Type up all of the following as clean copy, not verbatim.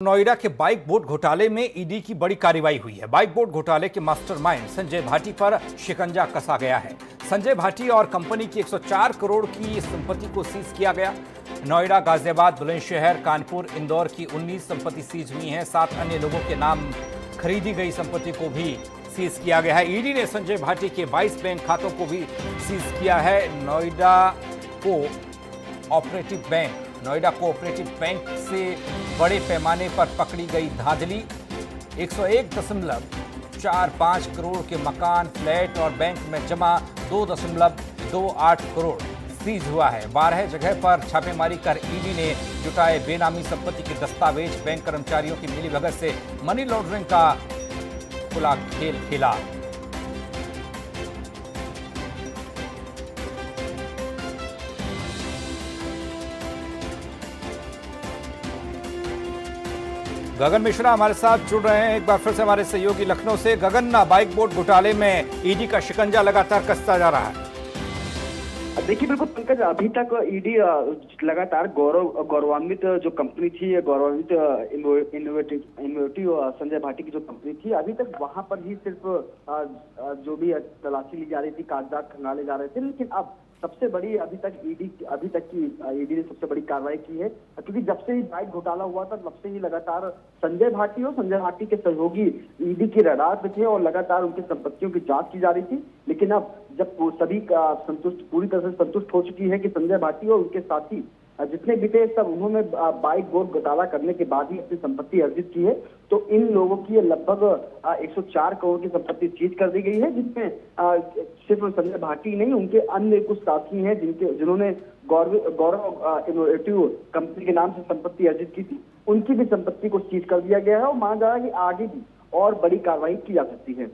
नोएडा के bike boat घोटाले में ईडी की बड़ी कार्रवाई हुई है। बाइक बोट घोटाले के मास्टरमाइंड संजय भाटी पर शिकंजा कसा गया है। संजय भाटी और कंपनी की 104 करोड़ की संपत्ति को सीज किया गया। नोएडा, गाजियाबाद, बुलंदशहर, कानपुर, इंदौर की 19 संपत्ति सीज हुई हैं। 7 अन्य लोगों के नाम खरीदी गई संपत्ति को भी सीज किया गया है। ईडी ने संजय भाटी के 22 बैंक खातों को भी सीज किया है। नोएडा कोऑपरेटिव बैंक से बड़े पैमाने पर पकड़ी गई धांधली। 101.45 करोड़ के मकान, फ्लैट और बैंक में जमा 2.28 करोड़ सीज हुआ है। 12 जगह पर छापेमारी कर ईडी ने जुटाए बेनामी संपत्ति के दस्तावेज। बैंक कर्मचारियों की मिलीभगत से मनी लॉन्ड्रिंग का खुला खेल खेला। गगन मिश्रा हमारे साथ जुड़ रहे हैं एक बार फिर से हमारे सहयोगी लखनऊ से। गगन, बाइक बोट घोटाले में ईडी का शिकंजा लगातार कसता जा रहा है। देखिए बिल्कुल पंकज, अभी तक ईडी लगातार गौरवान्वित जो कंपनी थी, गौरवान्वित इनोवेटिव संजय भाटी की जो कंपनी थी, अभी तक वहां पर ही सिर्फ जो भी तलाशी ली जा रही थी, कागजात खंगाले जा रहे थे। लेकिन अब सबसे बड़ी अभी तक की ईडी ने सबसे बड़ी कार्रवाई की है, क्योंकि जब से ही बाइक घोटाला हुआ था तब से ही लगातार संजय भाटी और संजय भाटी के सहयोगी ईडी के रडार पे थे और लगातार उनकी संपत्तियों की जांच की जा रही थी। लेकिन अब जब सभी पूरी तरह से संतुष्ट हो चुकी है कि संजय भाटी और उनके साथी जितने भी थे सब उन्होंने बाइक बोट घोटाला करने के बाद ही अपनी संपत्ति अर्जित की है, तो इन लोगों की लगभग 104 करोड़ की संपत्ति सीज कर दी गई है, जिसमें सिर्फ संजय भाटी नहीं, उनके अन्य कुछ साथी हैं जिन्होंने गौरव इनोवेटिव कंपनी के नाम से संपत्ति अर्जित की थी, उनकी भी संपत्ति को सीज कर दिया गया है और माना जा रहा है कि आगे भी और बड़ी कार्रवाई की जा सकती है।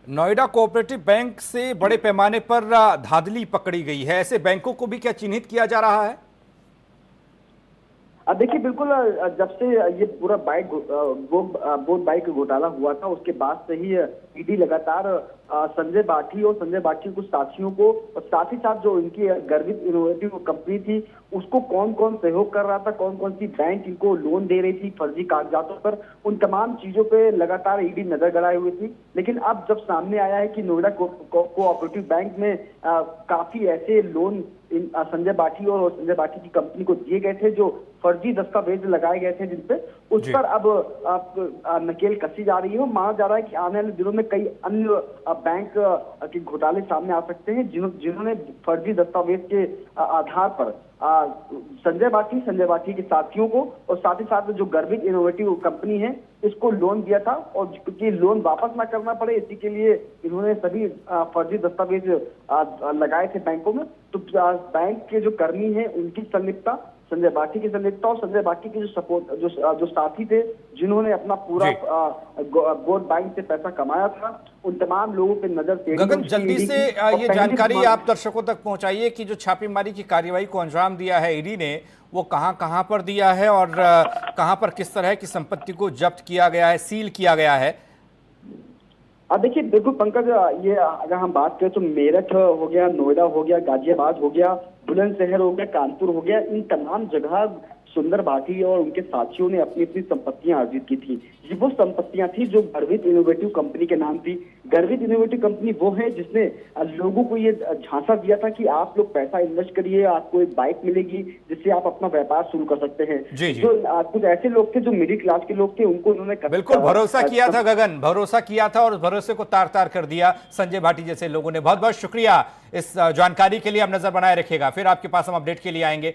नोएडा कोऑपरेटिव बैंक से बड़े पैमाने पर धांधली पकड़ी गई है। ऐसे बैंकों को भी क्या चिन्हित किया जा रहा है? देखिए बिल्कुल, जब से ये पूरा बोट बाइक घोटाला हुआ था उसके बाद से ही ईडी लगातार संजय भाटी और संजय भाटी कुछ साथियों को और साथ ही साथ जो इनकी गर्वित इनोवेटिव कंपनी थी उसको कौन कौन सहयोग कर रहा था, कौन कौन सी बैंक इनको लोन दे रही थी फर्जी कागजातों पर, उन तमाम चीजों पे लगातार ईडी नजर गड़ाए हुई थी। लेकिन अब जब सामने आया है कि नोएडा कोऑपरेटिव बैंक में काफी ऐसे लोन संजय भाटी और संजय भाटी की कंपनी को दिए गए थे जो फर्जी दस्तावेज लगाए गए थे, जिनपे उस पर अब नकेल कसी जा रही है। माना जा रहा है कि आने वाले दिनों में कई अन्य बैंक के घोटाले सामने आ सकते हैं जिन्होंने फर्जी दस्तावेज के आधार पर संजय भाटी के साथियों को और साथ ही साथ जो गर्वित इनोवेटिव कंपनी है इसको लोन दिया था, और क्योंकि लोन वापस ना करना पड़े इसी के लिए इन्होंने सभी फर्जी दस्तावेज लगाए थे बैंकों में। तो बैंक के जो कर्मी हैं उनकी संलिप्तता, संजय भाटी की संलिप्तता और संजय भाटी के जो साथी थे जिन्होंने अपना पूरा बोट बैंक से पैसा कमाया था, उन तमाम लोगों पे नजर टेढ़ी। गगन, जल्दी से ये जानकारी आप दर्शकों तक पहुंचाइए कि जो छापेमारी की कार्रवाई को अंजाम दिया है ईडी ने, वो कहां पर दिया है और कहां पर किस तरह की संपत्ति को जब्त किया गया है, सील किया गया है? देखिए बिल्कुल पंकज, ये अगर हम बात करें तो मेरठ हो गया, नोएडा हो गया, गाजियाबाद हो गया, बुलंदशहर हो गया, कानपुर हो गया, इन तमाम जगह सुंदर भाटी और उनके साथियों ने अपनी अपनी संपत्तियां अर्जित की थी। ये वो संपत्तियां थी जो गर्वित इनोवेटिव कंपनी के नाम थी। गर्वित इनोवेटिव कंपनी वो है जिसने लोगों को ये झांसा दिया था कि आप लोग पैसा इन्वेस्ट करिए, आपको एक बाइक मिलेगी जिससे आप अपना व्यापार शुरू कर सकते हैं। जो कुछ ऐसे लोग थे जो मिडिल क्लास के लोग थे, उनको उन्होंने बिल्कुल भरोसा किया था। गगन, भरोसा किया था और उस भरोसे को तार तार कर दिया संजय भाटी जैसे लोगों ने। बहुत बहुत शुक्रिया इस जानकारी के लिए। आप नजर बनाए रखिएगा, फिर आपके पास हम अपडेट के लिए आएंगे।